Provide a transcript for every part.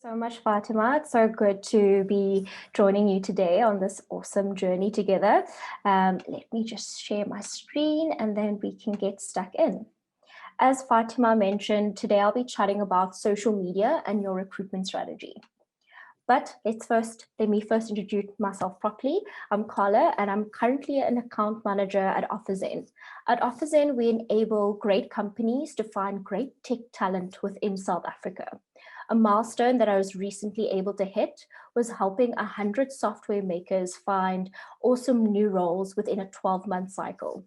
So much, Fatima. It's so good to be joining you today on this awesome journey together. Let me just share my screen and then we can get stuck in. As Fatima mentioned, today I'll be chatting about social media and your recruitment strategy. But let me first introduce myself properly. I'm Carla, and I'm currently an account manager at OfferZen. At OfferZen, we enable great companies to find great tech talent within South Africa. A milestone that I was recently able to hit was helping 100 software makers find awesome new roles within a 12-month cycle.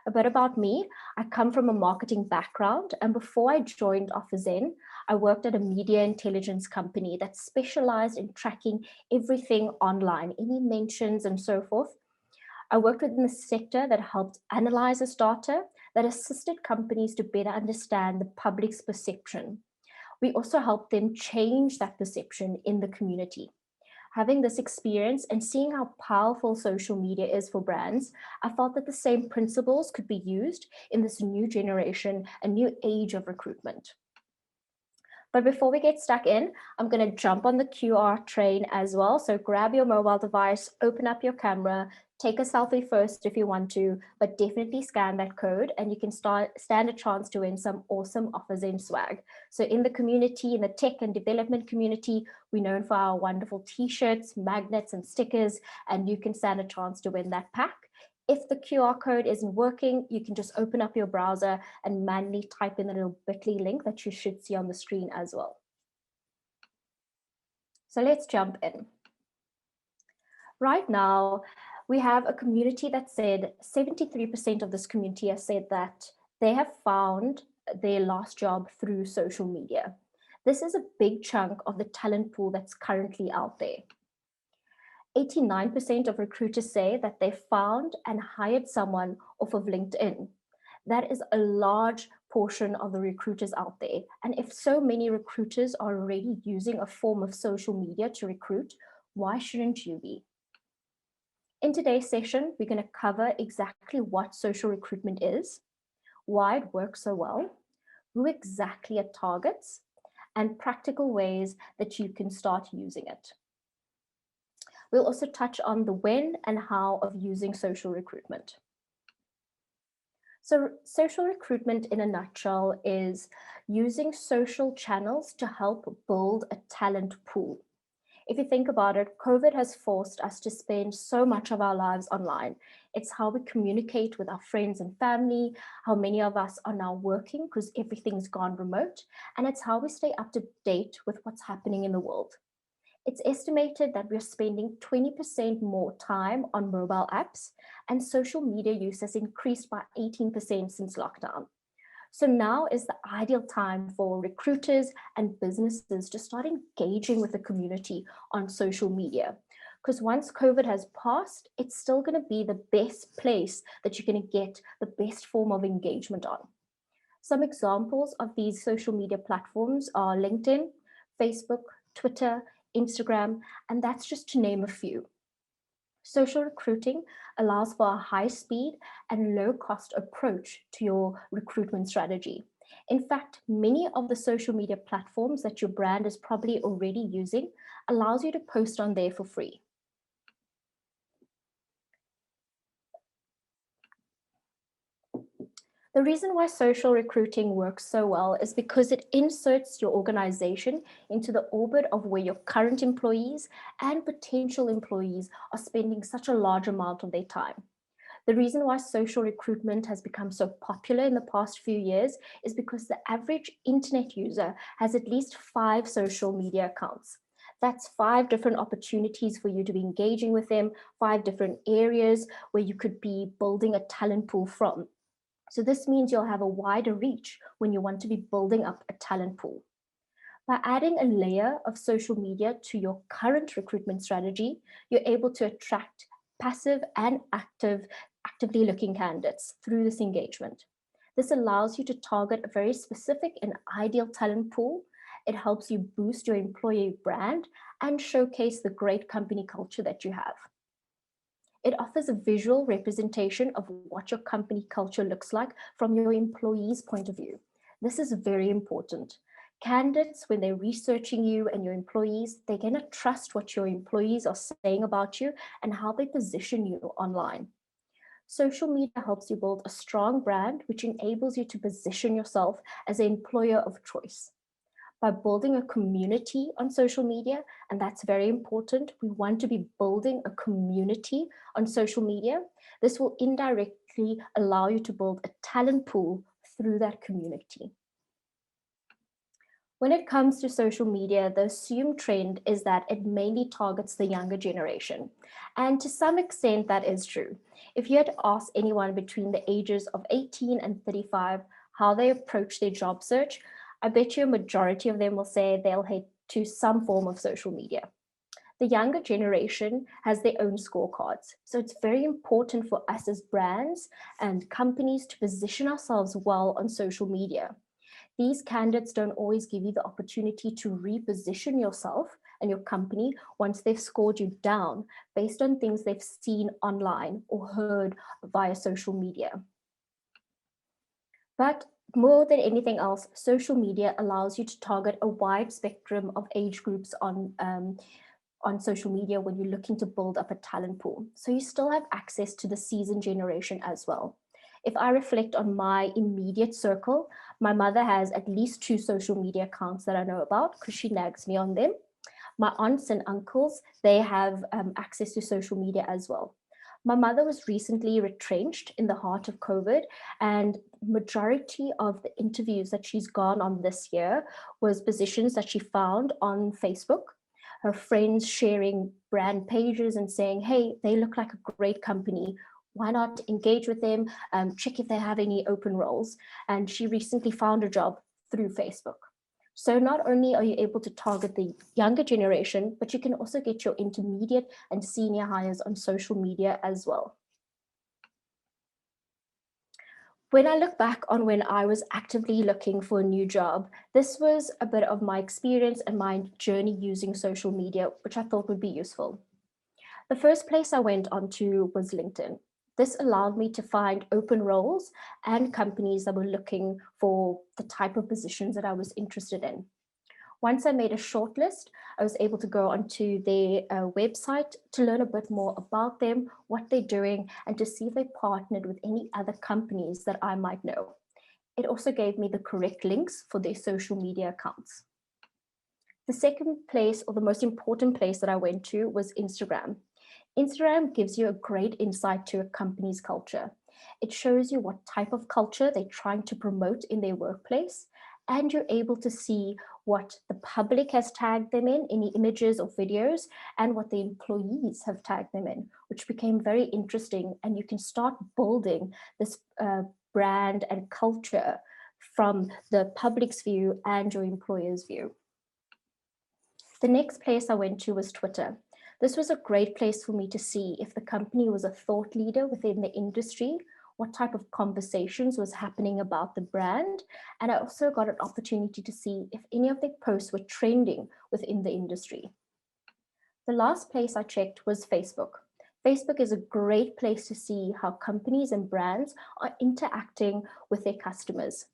A bit about me, I come from a marketing background, and before I joined OfferZen, I worked at a media intelligence company that specialized in tracking everything online, any mentions and so forth. I worked within a sector that helped analyze this data that assisted companies to better understand the public's perception. We also helped them change that perception in the community. Having this experience and seeing how powerful social media is for brands, I felt that the same principles could be used in this new generation, a new age of recruitment. But before we get stuck in, I'm going to jump on the QR train as well. So grab your mobile device, open up your camera, take a selfie first if you want to, but definitely scan that code and you can stand a chance to win some awesome OfferZen swag. So in the community, in the tech and development community, we're known for our wonderful t-shirts, magnets and stickers, and you can stand a chance to win that pack. If the QR code isn't working, you can just open up your browser and manually type in the little bit.ly link that you should see on the screen as well. So let's jump in. Right now, we have a community that said 73% of this community has said that they have found their last job through social media. This is a big chunk of the talent pool that's currently out there. 89% of recruiters say that they found and hired someone off of LinkedIn. That is a large portion of the recruiters out there. And if so many recruiters are already using a form of social media to recruit, why shouldn't you be? In today's session, we're going to cover exactly what social recruitment is, why it works so well, who exactly it targets, and practical ways that you can start using it. We'll also touch on the when and how of using social recruitment. So social recruitment in a nutshell is using social channels to help build a talent pool. If you think about it, COVID has forced us to spend so much of our lives online. It's how we communicate with our friends and family, how many of us are now working because everything's gone remote, and it's how we stay up to date with what's happening in the world. It's estimated that we're spending 20% more time on mobile apps, and social media use has increased by 18% since lockdown. So now is the ideal time for recruiters and businesses to start engaging with the community on social media. Because once COVID has passed, it's still going to be the best place that you're going to get the best form of engagement on. Some examples of these social media platforms are LinkedIn, Facebook, Twitter, Instagram, and that's just to name a few. Social recruiting allows for a high speed and low cost approach to your recruitment strategy. In fact, many of the social media platforms that your brand is probably already using allows you to post on there for free. The reason why social recruiting works so well is because it inserts your organization into the orbit of where your current employees and potential employees are spending such a large amount of their time. The reason why social recruitment has become so popular in the past few years is because the average internet user has at least 5 social media accounts. That's 5 different opportunities for you to be engaging with them, 5 different areas where you could be building a talent pool from. So this means you'll have a wider reach when you want to be building up a talent pool. By adding a layer of social media to your current recruitment strategy, you're able to attract passive and actively looking candidates through this engagement. This allows you to target a very specific and ideal talent pool. It helps you boost your employee brand and showcase the great company culture that you have. It offers a visual representation of what your company culture looks like from your employees' point of view. This is very important. Candidates, when they're researching you and your employees, they're going to trust what your employees are saying about you and how they position you online. Social media helps you build a strong brand, which enables you to position yourself as an employer of choice. By building a community on social media, and that's very important, we want to be building a community on social media. This will indirectly allow you to build a talent pool through that community. When it comes to social media, the assumed trend is that it mainly targets the younger generation. And to some extent, that is true. If you had to ask anyone between the ages of 18 and 35 how they approach their job search, I bet you a majority of them will say they'll head to some form of social media. The younger generation has their own scorecards. So it's very important for us as brands and companies to position ourselves well on social media. These candidates don't always give you the opportunity to reposition yourself and your company once they've scored you down based on things they've seen online or heard via social media. But more than anything else, social media allows you to target a wide spectrum of age groups on social media when you're looking to build up a talent pool. So you still have access to the seasoned generation as well. If I reflect on my immediate circle, my mother has at least 2 social media accounts that I know about because she nags me on them. My aunts and uncles, they have access to social media as well. My mother was recently retrenched in the heart of COVID, and majority of the interviews that she's gone on this year was positions that she found on Facebook. Her friends sharing brand pages and saying, hey, they look like a great company. Why not engage with them? Check if they have any open roles. And she recently found a job through Facebook. So not only are you able to target the younger generation, but you can also get your intermediate and senior hires on social media as well. When I look back on when I was actively looking for a new job, this was a bit of my experience and my journey using social media, which I thought would be useful. The first place I went onto was LinkedIn. This allowed me to find open roles and companies that were looking for the type of positions that I was interested in. Once I made a shortlist, I was able to go onto their website to learn a bit more about them, what they're doing, and to see if they partnered with any other companies that I might know. It also gave me the correct links for their social media accounts. The second place, or the most important place that I went to, was Instagram. Instagram gives you a great insight to a company's culture. It shows you what type of culture they're trying to promote in their workplace, and you're able to see what the public has tagged them in, any images or videos, and what the employees have tagged them in, which became very interesting. And you can start building this brand and culture from the public's view and your employer's view. The next place I went to was Twitter. This was a great place for me to see if the company was a thought leader within the industry, what type of conversations was happening about the brand, and I also got an opportunity to see if any of their posts were trending within the industry. The last place I checked was Facebook. Facebook is a great place to see how companies and brands are interacting with their customers.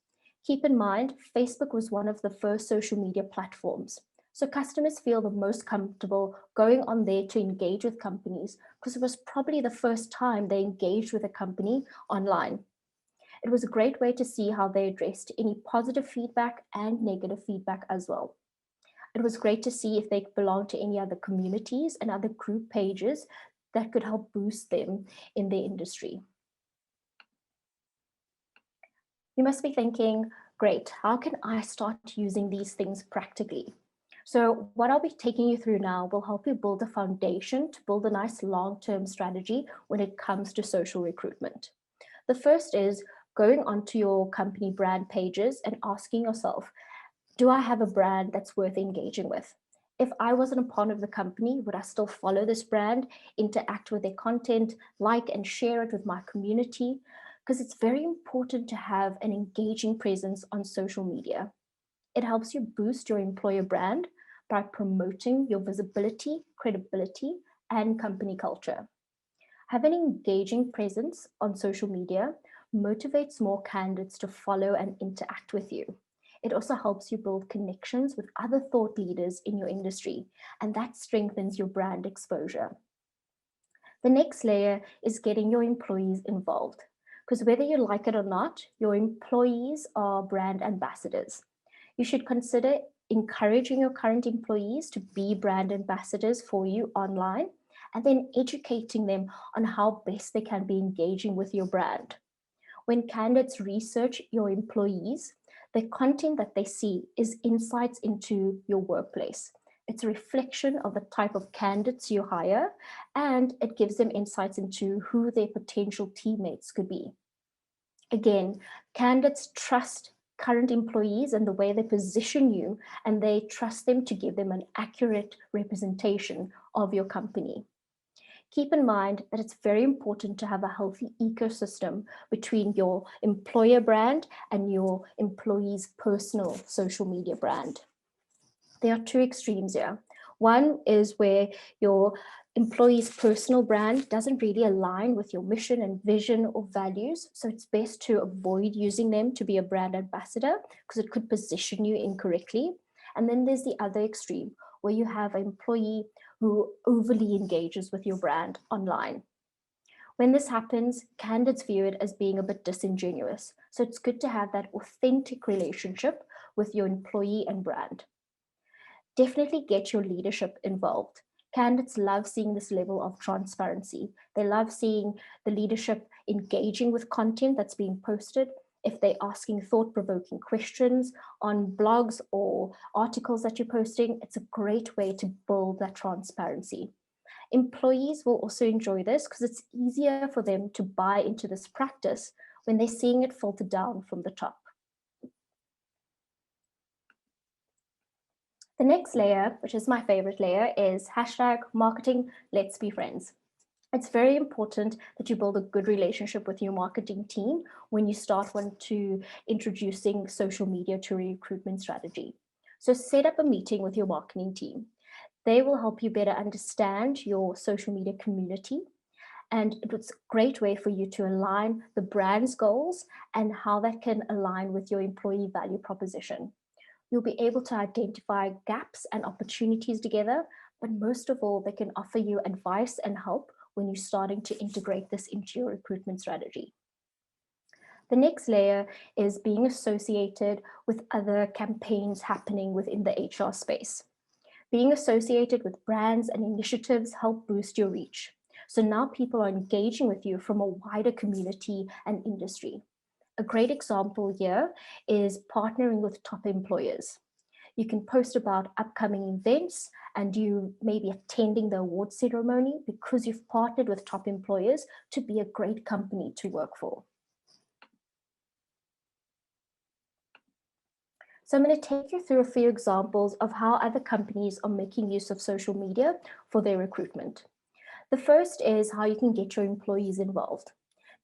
Keep in mind, Facebook was one of the first social media platforms. So customers feel the most comfortable going on there to engage with companies because it was probably the first time they engaged with a company online. It was a great way to see how they addressed any positive feedback and negative feedback as well. It was great to see if they belonged to any other communities and other group pages that could help boost them in their industry. You must be thinking, great, how can I start using these things practically? So what I'll be taking you through now will help you build a foundation to build a nice long-term strategy when it comes to social recruitment. The first is going onto your company brand pages and asking yourself, do I have a brand that's worth engaging with? If I wasn't a part of the company, would I still follow this brand, interact with their content, like and share it with my community? Because it's very important to have an engaging presence on social media. It helps you boost your employer brand by promoting your visibility, credibility, and company culture. Having an engaging presence on social media motivates more candidates to follow and interact with you. It also helps you build connections with other thought leaders in your industry, and that strengthens your brand exposure. The next layer is getting your employees involved, because whether you like it or not, your employees are brand ambassadors. You should consider encouraging your current employees to be brand ambassadors for you online, and then educating them on how best they can be engaging with your brand. When candidates research your employees, the content that they see is insights into your workplace. It's a reflection of the type of candidates you hire, and it gives them insights into who their potential teammates could be. Again, candidates trust current employees and the way they position you, and they trust them to give them an accurate representation of your company. Keep in mind that it's very important to have a healthy ecosystem between your employer brand and your employee's personal social media brand. There are two extremes here. One is where your employee's personal brand doesn't really align with your mission and vision or values. So it's best to avoid using them to be a brand ambassador because it could position you incorrectly. And then there's the other extreme where you have an employee who overly engages with your brand online. When this happens, candidates view it as being a bit disingenuous. So it's good to have that authentic relationship with your employee and brand. Definitely get your leadership involved. Candidates love seeing this level of transparency. They love seeing the leadership engaging with content that's being posted. If they're asking thought-provoking questions on blogs or articles that you're posting, it's a great way to build that transparency. Employees will also enjoy this because it's easier for them to buy into this practice when they're seeing it filter down from the top. The next layer, which is my favorite layer, is hashtag marketing, let's be friends. It's very important that you build a good relationship with your marketing team when you start to introducing social media to a recruitment strategy. So set up a meeting with your marketing team. They will help you better understand your social media community. And it's a great way for you to align the brand's goals and how that can align with your employee value proposition. You'll be able to identify gaps and opportunities together, but most of all, they can offer you advice and help when you're starting to integrate this into your recruitment strategy. The next layer is being associated with other campaigns happening within the HR space. Being associated with brands and initiatives help boost your reach. So now people are engaging with you from a wider community and industry. A great example here is partnering with top employers. You can post about upcoming events and you may be attending the award ceremony because you've partnered with top employers to be a great company to work for. So I'm going to take you through a few examples of how other companies are making use of social media for their recruitment. The first is how you can get your employees involved.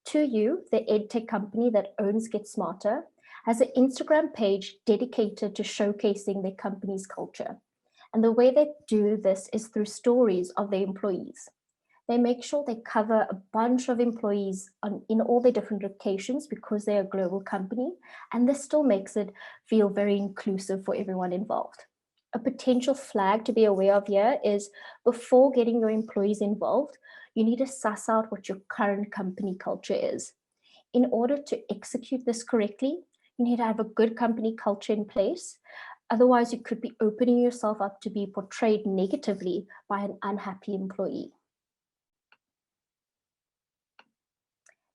2U, the edtech company that owns Get Smarter, has an Instagram page dedicated to showcasing their company's culture. And the way they do this is through stories of their employees. They make sure they cover a bunch of employees in all their different locations because they're a global company, and this still makes it feel very inclusive for everyone involved. A potential flag to be aware of here is before getting your employees involved, you need to suss out what your current company culture is. In order to execute this correctly, you need to have a good company culture in place. Otherwise, you could be opening yourself up to be portrayed negatively by an unhappy employee.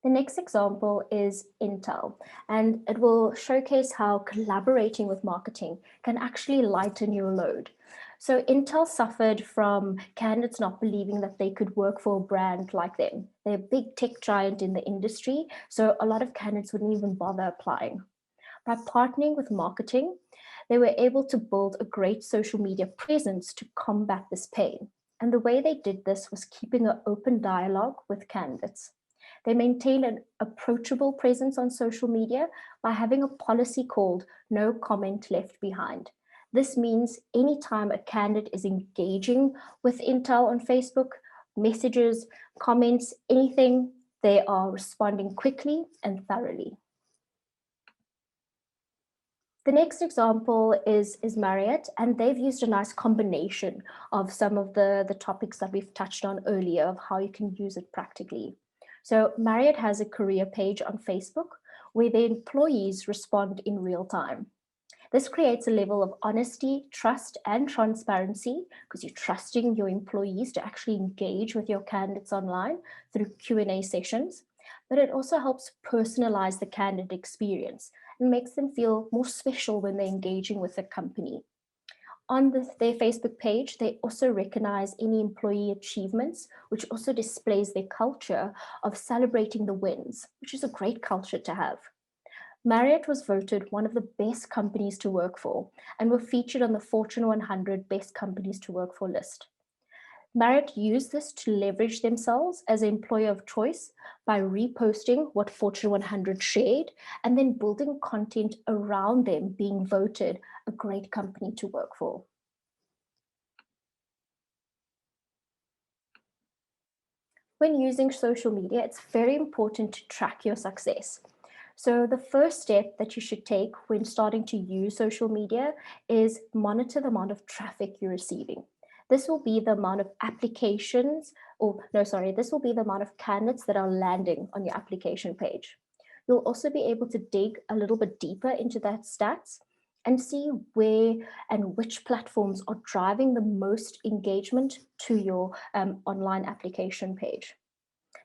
The next example is Intel, and it will showcase how collaborating with marketing can actually lighten your load. So Intel suffered from candidates not believing that they could work for a brand like them. They're a big tech giant in the industry, so a lot of candidates wouldn't even bother applying. By partnering with marketing, they were able to build a great social media presence to combat this pain. And the way they did this was keeping an open dialogue with candidates. They maintain an approachable presence on social media by having a policy called no comment left behind. This means anytime a candidate is engaging with Intel on Facebook, messages, comments, anything, they are responding quickly and thoroughly. The next example is Marriott, and they've used a nice combination of some of the topics that we've touched on earlier of how you can use it practically. So Marriott has a career page on Facebook where their employees respond in real time. This creates a level of honesty, trust, and transparency because you're trusting your employees to actually engage with your candidates online through Q&A sessions. But it also helps personalize the candidate experience and makes them feel more special when they're engaging with the company. On their Facebook page, they also recognize any employee achievements, which also displays their culture of celebrating the wins, which is a great culture to have. Marriott was voted one of the best companies to work for and were featured on the Fortune 100 Best Companies to Work For list. Marriott used this to leverage themselves as an employer of choice by reposting what Fortune 100 shared and then building content around them being voted a great company to work for. When using social media, it's very important to track your success. So the first step that you should take when starting to use social media is monitor the amount of traffic you're receiving. This will be the amount of applications, or no, sorry, this will be the amount of candidates that are landing on your application page. You'll also be able to dig a little bit deeper into that stats and see where and which platforms are driving the most engagement to your online application page.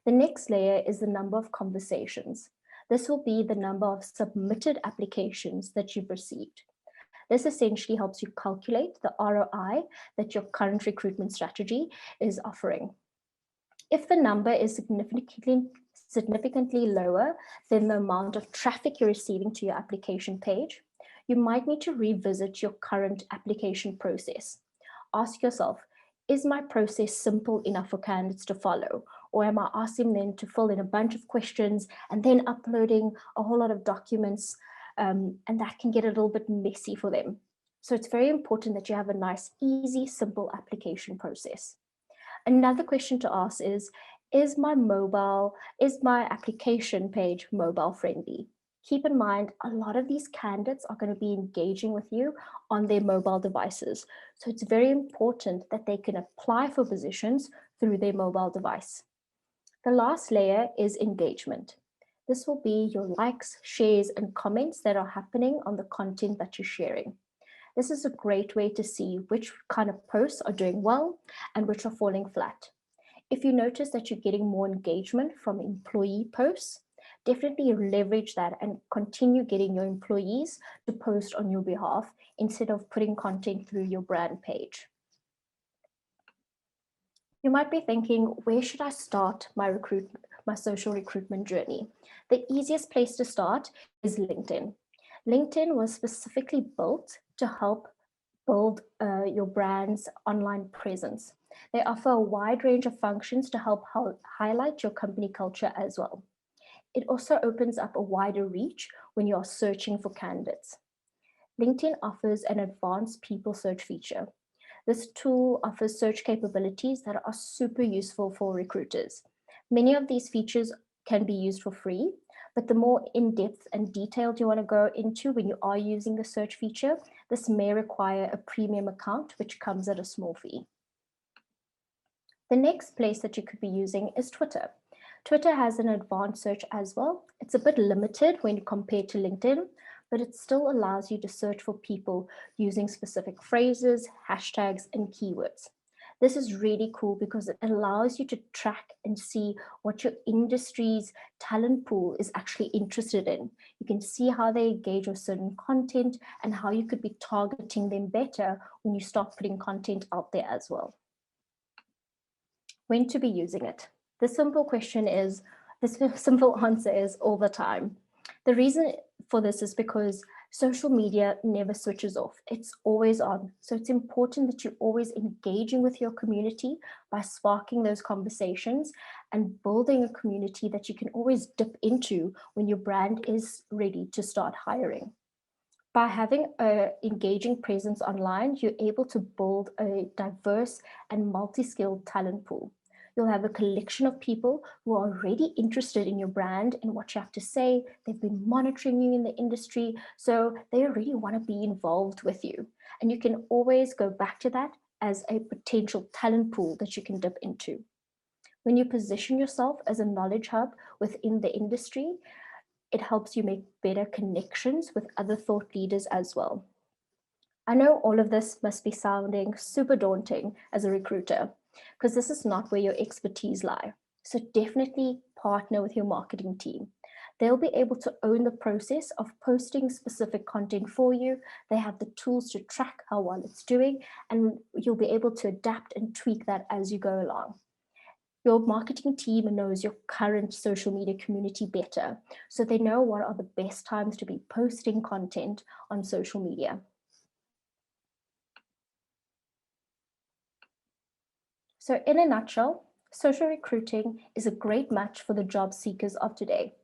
The next layer is the number of conversations. This will be the number of submitted applications that you've received. This essentially helps you calculate the ROI that your current recruitment strategy is offering. If the number is significantly lower than the amount of traffic you're receiving to your application page, you might need to revisit your current application process. Ask yourself, is my process simple enough for candidates to follow? Or am I asking them to fill in a bunch of questions and then uploading a whole lot of documents? And that can get a little bit messy for them. So it's very important that you have a nice, easy, simple application process. Another question to ask is my application page mobile friendly? Keep in mind, a lot of these candidates are going to be engaging with you on their mobile devices. So it's very important that they can apply for positions through their mobile device. The last layer is engagement. This will be your likes, shares, and comments that are happening on the content that you're sharing. This is a great way to see which kind of posts are doing well and which are falling flat. If you notice that you're getting more engagement from employee posts, definitely leverage that and continue getting your employees to post on your behalf instead of putting content through your brand page. You might be thinking, where should I start my social recruitment journey? The easiest place to start is LinkedIn. LinkedIn was specifically built to help build your brand's online presence. They offer a wide range of functions to help highlight your company culture as well. It also opens up a wider reach when you are searching for candidates. LinkedIn offers an advanced people search feature. This tool offers search capabilities that are super useful for recruiters. Many of these features can be used for free, but the more in-depth and detailed you want to go into when you are using the search feature, this may require a premium account, which comes at a small fee. The next place that you could be using is Twitter. Twitter has an advanced search as well. It's a bit limited when compared to LinkedIn, but it still allows you to search for people using specific phrases, hashtags, and keywords. This is really cool because it allows you to track and see what your industry's talent pool is actually interested in. You can see how they engage with certain content and how you could be targeting them better when you start putting content out there as well. When to be using it? The simple answer is all the time. The reason for this is because social media never switches off. It's always on. So it's important that you're always engaging with your community by sparking those conversations and building a community that you can always dip into when your brand is ready to start hiring. By having an engaging presence online, you're able to build a diverse and multi-skilled talent pool. You'll have a collection of people who are already interested in your brand and what you have to say. They've been monitoring you in the industry, so they already want to be involved with you. And you can always go back to that as a potential talent pool that you can dip into. When you position yourself as a knowledge hub within the industry, it helps you make better connections with other thought leaders as well. I know all of this must be sounding super daunting as a recruiter, because this is not where your expertise lie. So definitely partner with your marketing team. They'll be able to own the process of posting specific content for you. They have the tools to track how well it's doing, and you'll be able to adapt and tweak that as you go along. Your marketing team knows your current social media community better, so they know what are the best times to be posting content on social media. So in a nutshell, social recruiting is a great match for the job seekers of today,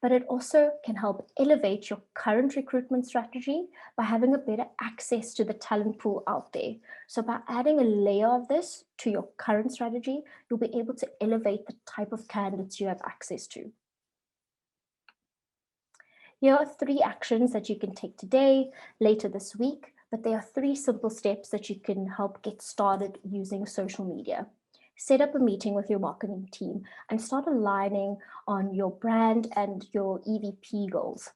but it also can help elevate your current recruitment strategy by having a better access to the talent pool out there. So by adding a layer of this to your current strategy, you'll be able to elevate the type of candidates you have access to. Here are 3 actions that you can take today, later this week, but there are 3 simple steps that you can help get started using social media. Set up a meeting with your marketing team and start aligning on your brand and your EVP goals.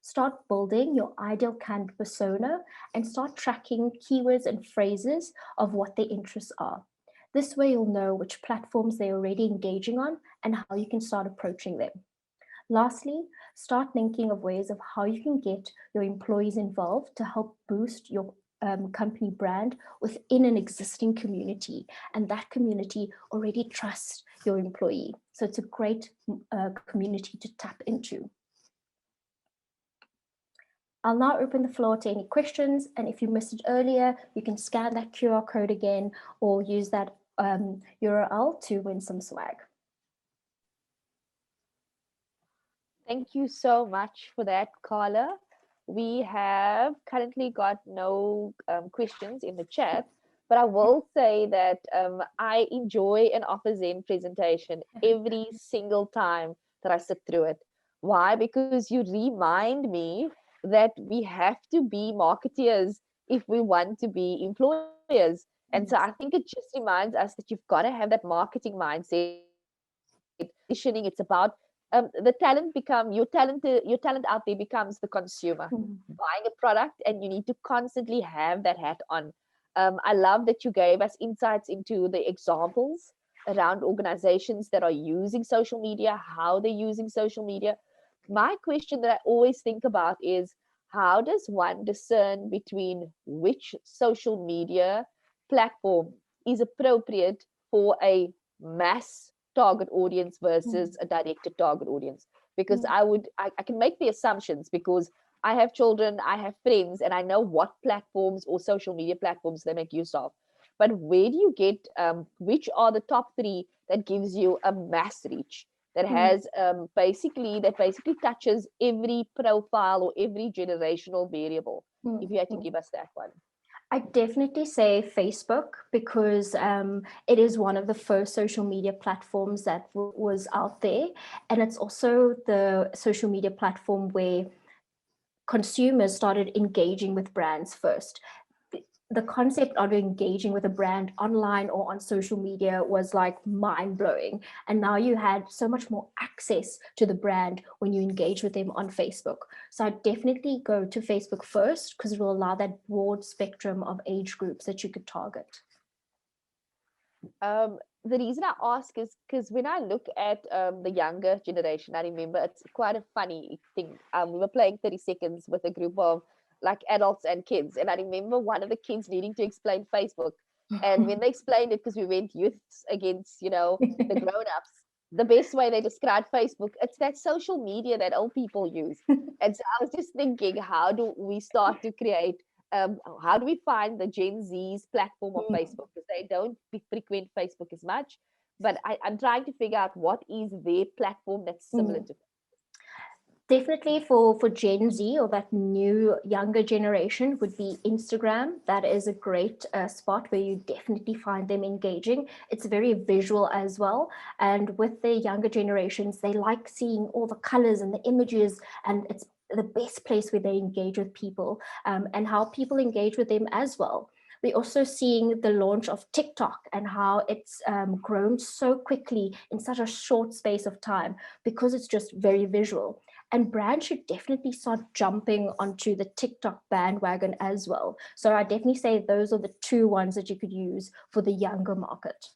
Start building your ideal candidate persona and start tracking keywords and phrases of what their interests are. This way you'll know which platforms they're already engaging on and how you can start approaching them. Lastly, start thinking of ways of how you can get your employees involved to help boost your company brand within an existing community, and that community already trusts your employee. So it's a great community to tap into. I'll now open the floor to any questions, and if you missed it earlier, you can scan that QR code again or use that URL to win some swag. Thank you so much for that, Carla. We have currently got no questions in the chat, but I will say that I enjoy an Offer Zen presentation every single time that I sit through it. Why? Because you remind me that we have to be marketeers if we want to be employers. And so I Yes. think it just reminds us that you've got to have that marketing mindset. Positioning, it's about the talent become your talent out there becomes the consumer buying a product, and you need to constantly have that hat on. I love that you gave us insights into the examples around organizations that are using social media, how they're using social media. My question that I always think about is, how does one discern between which social media platform is appropriate for a mass target audience versus a directed target audience? Because I can make the assumptions because I have children, I have friends, and I know what platforms or social media platforms they make use of. But where do you get which are the top 3 that gives you a mass reach, that has basically touches every profile or every generational variable? If you had to give us that one. I definitely say Facebook, because it is one of the first social media platforms that was out there. And it's also the social media platform where consumers started engaging with brands first. The concept of engaging with a brand online or on social media was like mind blowing. And now you had so much more access to the brand when you engage with them on Facebook. So I definitely go to Facebook first because it will allow that broad spectrum of age groups that you could target. The reason I ask is because when I look at the younger generation, I remember it's quite a funny thing. We were playing 30 seconds with a group of like adults and kids, and I remember one of the kids needing to explain Facebook. And when they explained it, because we went youths against, the grown-ups, the best way they described Facebook, it's that social media that old people use. And so I was just thinking, how do we start to create how do we find the Gen Z's platform of Facebook? Because they don't frequent Facebook as much. But I'm trying to figure out what is their platform that's similar to. Definitely for Gen Z or that new younger generation would be Instagram. That is a great spot where you definitely find them engaging. It's very visual as well. And with the younger generations, they like seeing all the colors and the images, and it's the best place where they engage with people, and how people engage with them as well. We're also seeing the launch of TikTok and how it's grown so quickly in such a short space of time because it's just very visual. And brands should definitely start jumping onto the TikTok bandwagon as well. So I definitely say those are the two ones that you could use for the younger market.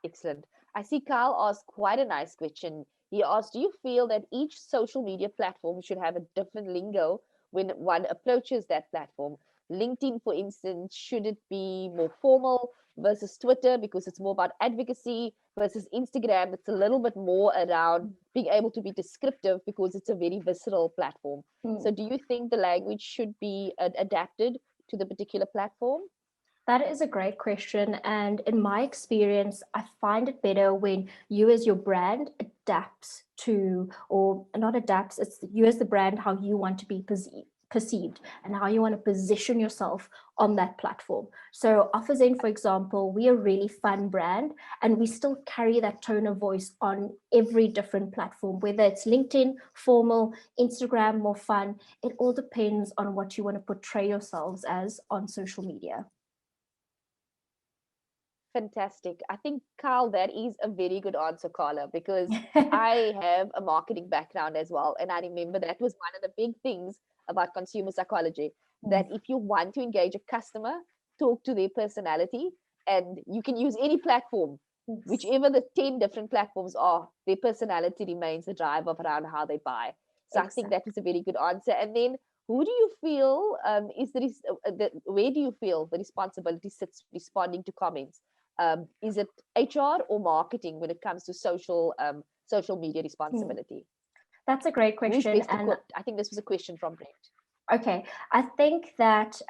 Excellent. I see Carl asked quite a nice question. He asked, do you feel that each social media platform should have a different lingo when one approaches that platform? LinkedIn, for instance, should it be more formal versus Twitter because it's more about advocacy versus Instagram that's a little bit more around being able to be descriptive because it's a very visceral platform. So Mm. do you think the language should be adapted to the particular platform? That is a great question. And in my experience, I find it better when you, as your brand, adapts to, or not adapts, it's you, as the brand, how you want to be perceived and how you want to position yourself on that platform. So, OfferZen, for example, we are a really fun brand and we still carry that tone of voice on every different platform, whether it's LinkedIn, formal, Instagram, more fun. It all depends on what you want to portray yourselves as on social media. Fantastic. I think, Carl, that is a very good answer, Carla, because I have a marketing background as well. And I remember that was one of the big things about consumer psychology, that if you want to engage a customer, talk to their personality, and you can use any platform, Yes, whichever the 10 different platforms are, their personality remains the drive of around how they buy. So I think that exactly. is a very good answer. And then who do you feel where do you feel the responsibility sits responding to comments? Is it HR or marketing when it comes to social media Hmm. responsibility? That's a great Who is question. best And equipped? I think this was a question from Brent. okay, I think that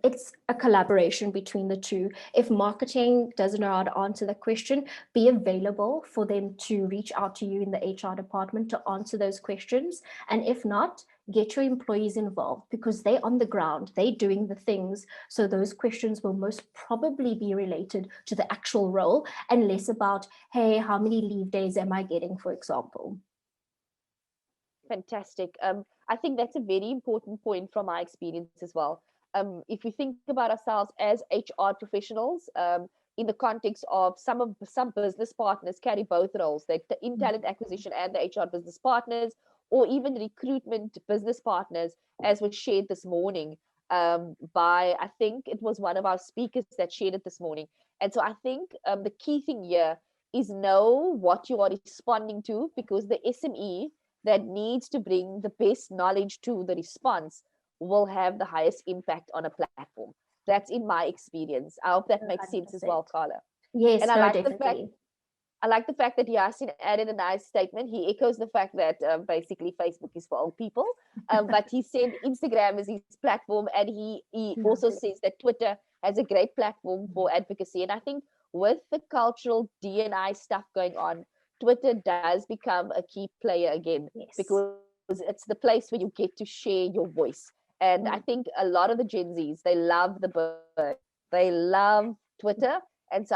it's a collaboration between the two. If marketing doesn't know how to answer the question, be available for them to reach out to you in the HR department to answer those questions. And if not, get your employees involved because they're on the ground, they're doing the things. So those questions will most probably be related to the actual role and less about, hey, how many leave days am I getting, for example. Fantastic. I think that's a very important point from my experience as well. If we think about ourselves as HR professionals, in the context of some business partners carry both roles, the in talent acquisition and the HR business partners, or even recruitment business partners, as was shared this morning by, I think it was one of our speakers that shared it this morning. And so I think the key thing here is know what you are responding to, because the SME that needs to bring the best knowledge to the response will have the highest impact on a platform. That's in my experience. I hope that makes sense as well, 100%. Carla. And Yes, no, definitely. I like the fact that Yasin added a nice statement. He echoes the fact that basically Facebook is for old people, but he said Instagram is his platform, and he also Lovely. says that Twitter has a great platform for advocacy. And I think with the cultural D&I stuff going on, Twitter does become a key player again, Yes. because it's the place where you get to share your voice. And I Mm. think a lot of the Gen Zs, they love the bird, they love Twitter,